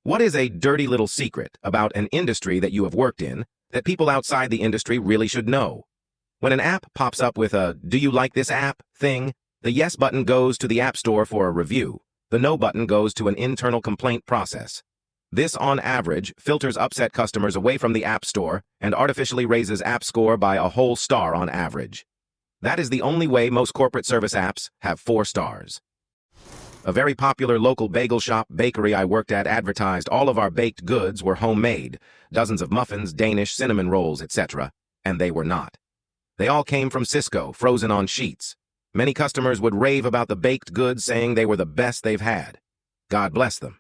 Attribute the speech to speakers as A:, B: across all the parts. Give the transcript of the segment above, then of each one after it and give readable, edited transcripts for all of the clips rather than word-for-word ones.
A: What is a dirty little secret about an industry that you have worked in that people outside the industry really should know? When an app pops up with a "Do you like this app?" thing, the yes button goes to the App Store for a review. The no button goes to an internal complaint process. This, on average, filters upset customers away from the App Store and artificially raises app score by a whole star on average. That is the only way most corporate service apps have 4 stars. A very popular local bagel shop bakery I worked at advertised all of our baked goods were homemade, dozens of muffins, Danish cinnamon rolls, etc., and they were not. They all came from Cisco, frozen on sheets. Many customers would rave about the baked goods, saying they were the best they've had. God bless them.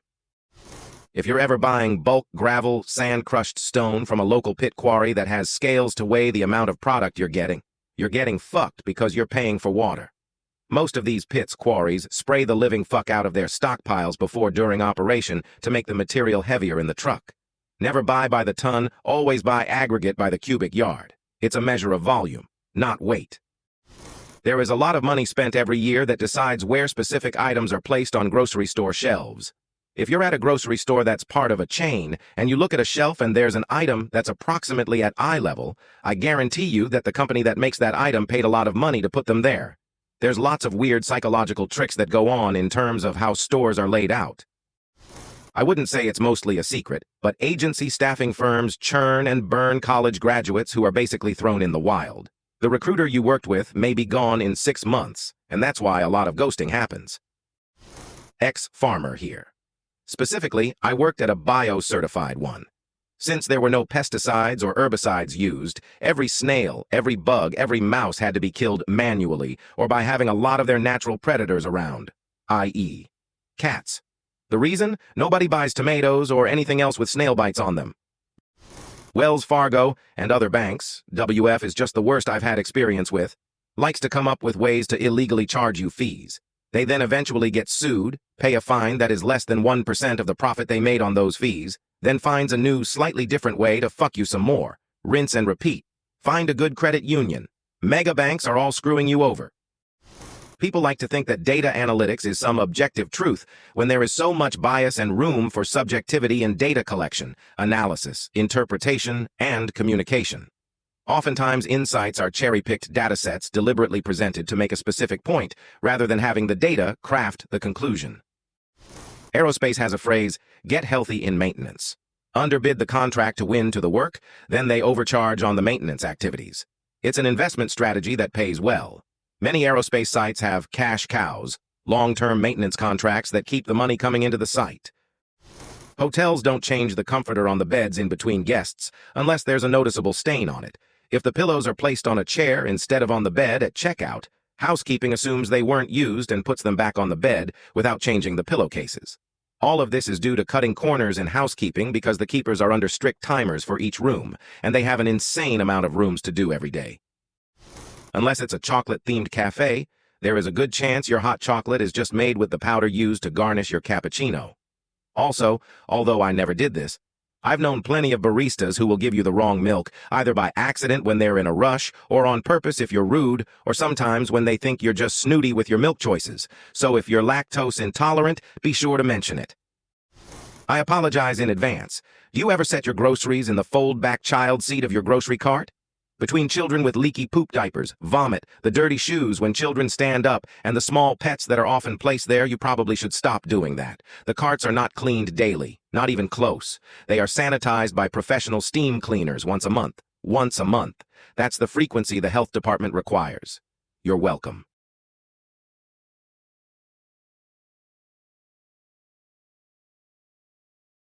A: If you're ever buying bulk gravel, sand-crushed stone from a local pit quarry that has scales to weigh the amount of product you're getting fucked because you're paying for water. Most of these quarries spray the living fuck out of their stockpiles before during operation to make the material heavier in the truck. Never buy by the ton, always buy aggregate by the cubic yard. It's a measure of volume, not weight. There is a lot of money spent every year that decides where specific items are placed on grocery store shelves. If you're at a grocery store that's part of a chain, and you look at a shelf and there's an item that's approximately at eye level, I guarantee you that the company that makes that item paid a lot of money to put them there. There's lots of weird psychological tricks that go on in terms of how stores are laid out. I wouldn't say it's mostly a secret, but agency staffing firms churn and burn college graduates who are basically thrown in the wild. The recruiter you worked with may be gone in 6 months, and that's why a lot of ghosting happens. Ex-farmer here. Specifically, I worked at a bio-certified one. Since there were no pesticides or herbicides used, every snail, every bug, every mouse had to be killed manually or by having a lot of their natural predators around, i.e., cats. The reason? Nobody buys tomatoes or anything else with snail bites on them. Wells Fargo and other banks, WF is just the worst I've had experience with, likes to come up with ways to illegally charge you fees. They then eventually get sued, pay a fine that is less than 1% of the profit they made on those fees, then finds a new, slightly different way to fuck you some more. Rinse and repeat. Find a good credit union. Mega banks are all screwing you over. People like to think that data analytics is some objective truth when there is so much bias and room for subjectivity in data collection, analysis, interpretation, and communication. Oftentimes, insights are cherry-picked datasets deliberately presented to make a specific point, rather than having the data craft the conclusion. Aerospace has a phrase, "get healthy in maintenance." Underbid the contract to win to the work, then they overcharge on the maintenance activities. It's an investment strategy that pays well. Many aerospace sites have cash cows, long-term maintenance contracts that keep the money coming into the site. Hotels don't change the comforter on the beds in between guests unless there's a noticeable stain on it. If the pillows are placed on a chair instead of on the bed at checkout, housekeeping assumes they weren't used and puts them back on the bed without changing the pillowcases. All of this is due to cutting corners in housekeeping because the keepers are under strict timers for each room, and they have an insane amount of rooms to do every day. Unless it's a chocolate-themed cafe, there is a good chance your hot chocolate is just made with the powder used to garnish your cappuccino. Also, although I never did this, I've known plenty of baristas who will give you the wrong milk, either by accident when they're in a rush, or on purpose if you're rude, or sometimes when they think you're just snooty with your milk choices. So if you're lactose intolerant, be sure to mention it. I apologize in advance. Do you ever set your groceries in the fold-back child seat of your grocery cart? Between children with leaky poop diapers, vomit, the dirty shoes when children stand up, and the small pets that are often placed there, you probably should stop doing that. The carts are not cleaned daily, not even close. They are sanitized by professional steam cleaners once a month. Once a month. That's the frequency the health department requires. You're welcome.